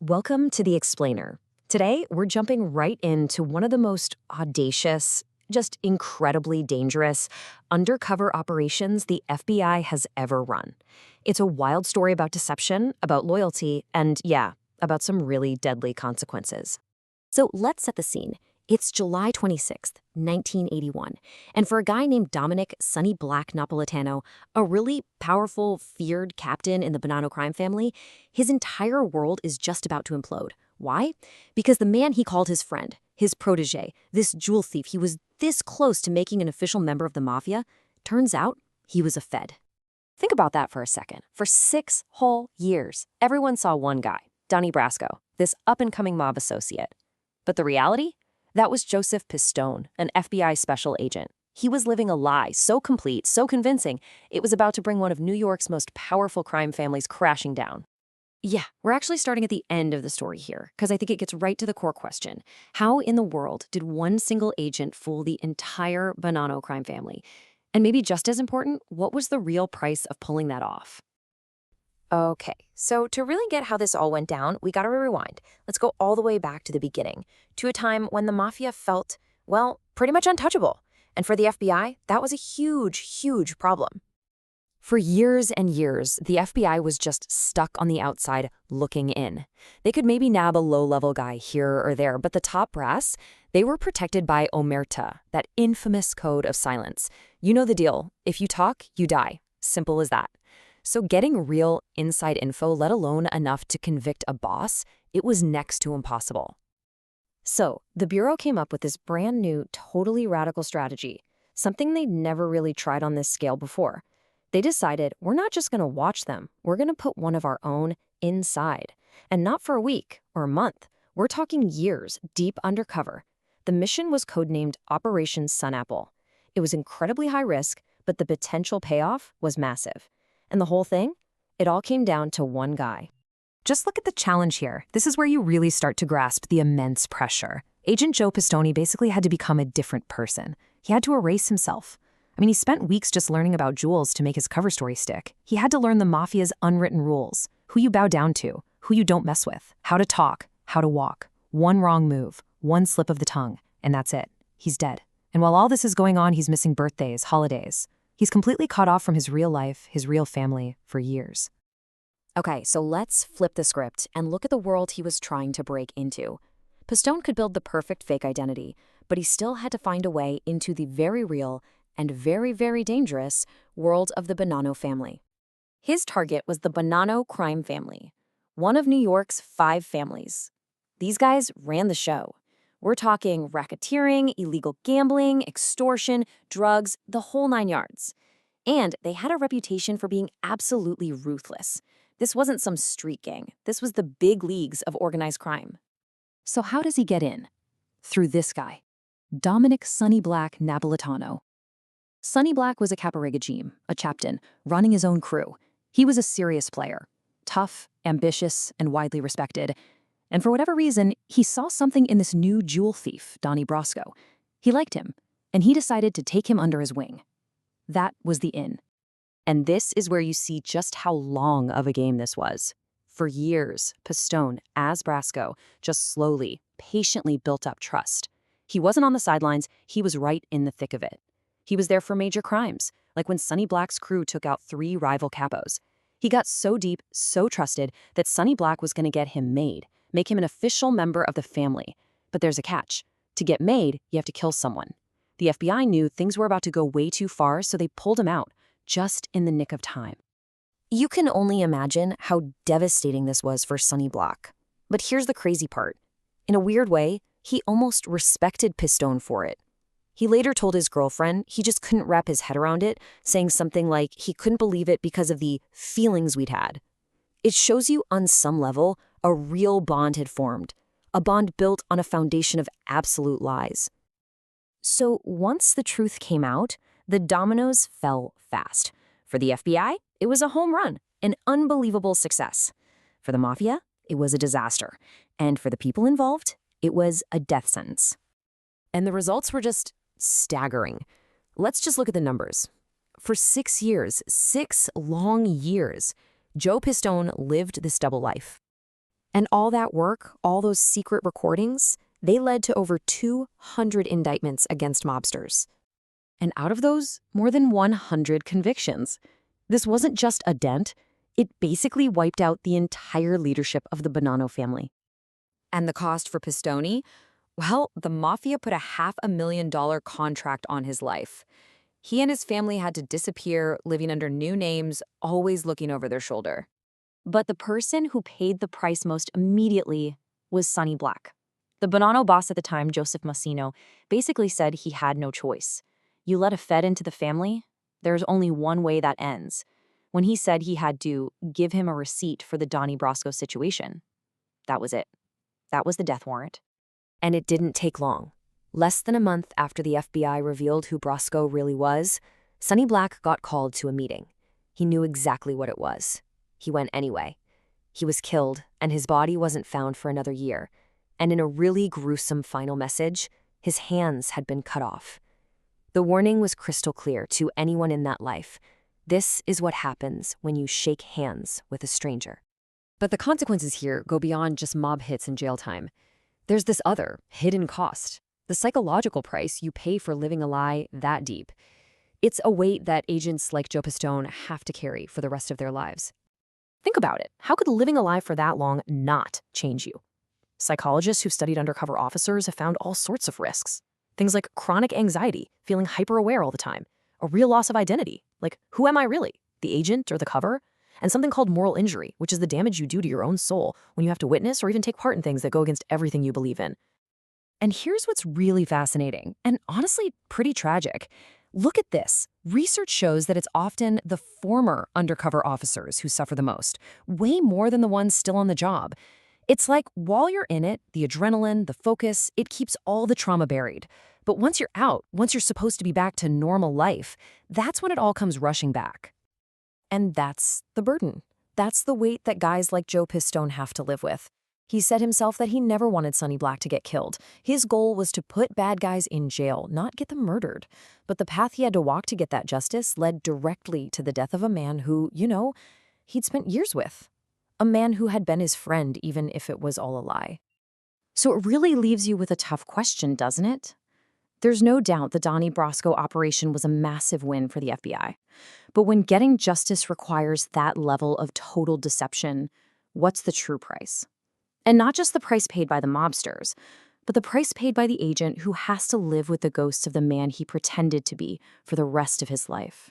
Welcome to The Explainer. Today, we're jumping right into one of the most audacious, just incredibly dangerous, undercover operations the FBI has ever run. It's a wild story about deception, about loyalty, and yeah, about some really deadly consequences. So let's set the scene. It's July 26th, 1981, and for a guy named Dominic Sonny Black Napolitano, a really powerful, feared captain in the Bonanno crime family, his entire world is just about to implode. Why? Because the man he called his friend, his protege, this jewel thief he was this close to making an official member of the mafia, turns out he was a Fed. Think about that for a second. For 6 whole years, everyone saw one guy, Donnie Brasco, this up-and-coming mob associate. But the reality? That was Joseph Pistone, an FBI special agent. He was living a lie so complete, so convincing, it was about to bring one of New York's most powerful crime families crashing down. Yeah, we're actually starting at the end of the story here, because I think it gets right to the core question. How in the world did one single agent fool the entire Bonanno crime family? And maybe just as important, what was the real price of pulling that off? Okay, so to really get how this all went down, we gotta rewind. Let's go all the way back to the beginning, to a time when the mafia felt, well, pretty much untouchable. And for the FBI, that was a huge, huge problem. For years and years, the FBI was just stuck on the outside looking in. They could maybe nab a low-level guy here or there, but the top brass, they were protected by omerta, that infamous code of silence. You know the deal. If you talk, you die. Simple as that. So getting real inside info, let alone enough to convict a boss, it was next to impossible. So the Bureau came up with this brand new, totally radical strategy, something they'd never really tried on this scale before. They decided, we're not just going to watch them, we're going to put one of our own inside. And not for a week or a month. We're talking years, deep undercover. The mission was codenamed Operation Sunapple. It was incredibly high risk, but the potential payoff was massive. And the whole thing? It all came down to one guy. Just look at the challenge here. This is where you really start to grasp the immense pressure. Agent Joe Pistone basically had to become a different person. He had to erase himself. I mean, he spent weeks just learning about jewels to make his cover story stick. He had to learn the mafia's unwritten rules, who you bow down to, who you don't mess with, how to talk, how to walk. One wrong move, one slip of the tongue, and that's it. He's dead. And while all this is going on, he's missing birthdays, holidays. He's completely cut off from his real life, his real family, for years. Okay, so let's flip the script and look at the world he was trying to break into. Pistone could build the perfect fake identity, but he still had to find a way into the very real and very, very dangerous world of the Bonanno family. His target was the Bonanno crime family, one of New York's 5 families. These guys ran the show. We're talking racketeering, illegal gambling, extortion, drugs, the whole 9 yards. And they had a reputation for being absolutely ruthless. This wasn't some street gang. This was the big leagues of organized crime. So how does he get in? Through this guy, Dominic Sonny Black Napolitano. Sonny Black was a caporegime, a captain, running his own crew. He was a serious player, tough, ambitious, and widely respected. And for whatever reason, he saw something in this new jewel thief, Donnie Brasco. He liked him, and he decided to take him under his wing. That was the in. And this is where you see just how long of a game this was. For years, Pistone, as Brasco, just slowly, patiently built up trust. He wasn't on the sidelines, he was right in the thick of it. He was there for major crimes, like when Sonny Black's crew took out 3 rival capos. He got so deep, so trusted, that Sonny Black was going to get him made, make him an official member of the family. But there's a catch. To get made, you have to kill someone. The FBI knew things were about to go way too far, so they pulled him out, just in the nick of time. You can only imagine how devastating this was for Sonny Black. But here's the crazy part. In a weird way, he almost respected Pistone for it. He later told his girlfriend he just couldn't wrap his head around it, saying something like he couldn't believe it because of the feelings we'd had. It shows you on some level a real bond had formed, a bond built on a foundation of absolute lies. So once the truth came out, the dominoes fell fast. For the FBI, it was a home run, an unbelievable success. For the mafia, it was a disaster. And for the people involved, it was a death sentence. And the results were just staggering. Let's just look at the numbers. For 6 years, 6 long years, Joe Pistone lived this double life. And all that work, all those secret recordings, they led to over 200 indictments against mobsters. And out of those, more than 100 convictions. This wasn't just a dent, it basically wiped out the entire leadership of the Bonanno family. And the cost for Pistone? Well, the mafia put a $500,000 contract on his life. He and his family had to disappear, living under new names, always looking over their shoulder. But the person who paid the price most immediately was Sonny Black. The Bonanno boss at the time, Joseph Massino, basically said he had no choice. You let a Fed into the family, there's only one way that ends. When he said he had to give him a receipt for the Donnie Brasco situation, that was it. That was the death warrant. And it didn't take long. Less than a month after the FBI revealed who Brasco really was, Sonny Black got called to a meeting. He knew exactly what it was. He went anyway. He was killed, and his body wasn't found for another year. And in a really gruesome final message, his hands had been cut off. The warning was crystal clear to anyone in that life. This is what happens when you shake hands with a stranger. But the consequences here go beyond just mob hits and jail time. There's this other, hidden cost, the psychological price you pay for living a lie that deep. It's a weight that agents like Joe Pistone have to carry for the rest of their lives. Think about it. How could living a lie for that long not change you? Psychologists who've studied undercover officers have found all sorts of risks. Things like chronic anxiety, feeling hyper-aware all the time, a real loss of identity, like who am I really, the agent or the cover? And something called moral injury, which is the damage you do to your own soul when you have to witness or even take part in things that go against everything you believe in. And here's what's really fascinating, and honestly pretty tragic. Look at this. Research shows that it's often the former undercover officers who suffer the most, way more than the ones still on the job. It's like while you're in it, the adrenaline, the focus, it keeps all the trauma buried. But once you're out, once you're supposed to be back to normal life, that's when it all comes rushing back. And that's the burden. That's the weight that guys like Joe Pistone have to live with. He said himself that he never wanted Sonny Black to get killed. His goal was to put bad guys in jail, not get them murdered. But the path he had to walk to get that justice led directly to the death of a man who, he'd spent years with. A man who had been his friend, even if it was all a lie. So it really leaves you with a tough question, doesn't it? There's no doubt the Donnie Brasco operation was a massive win for the FBI. But when getting justice requires that level of total deception, what's the true price? And not just the price paid by the mobsters, but the price paid by the agent who has to live with the ghosts of the man he pretended to be for the rest of his life.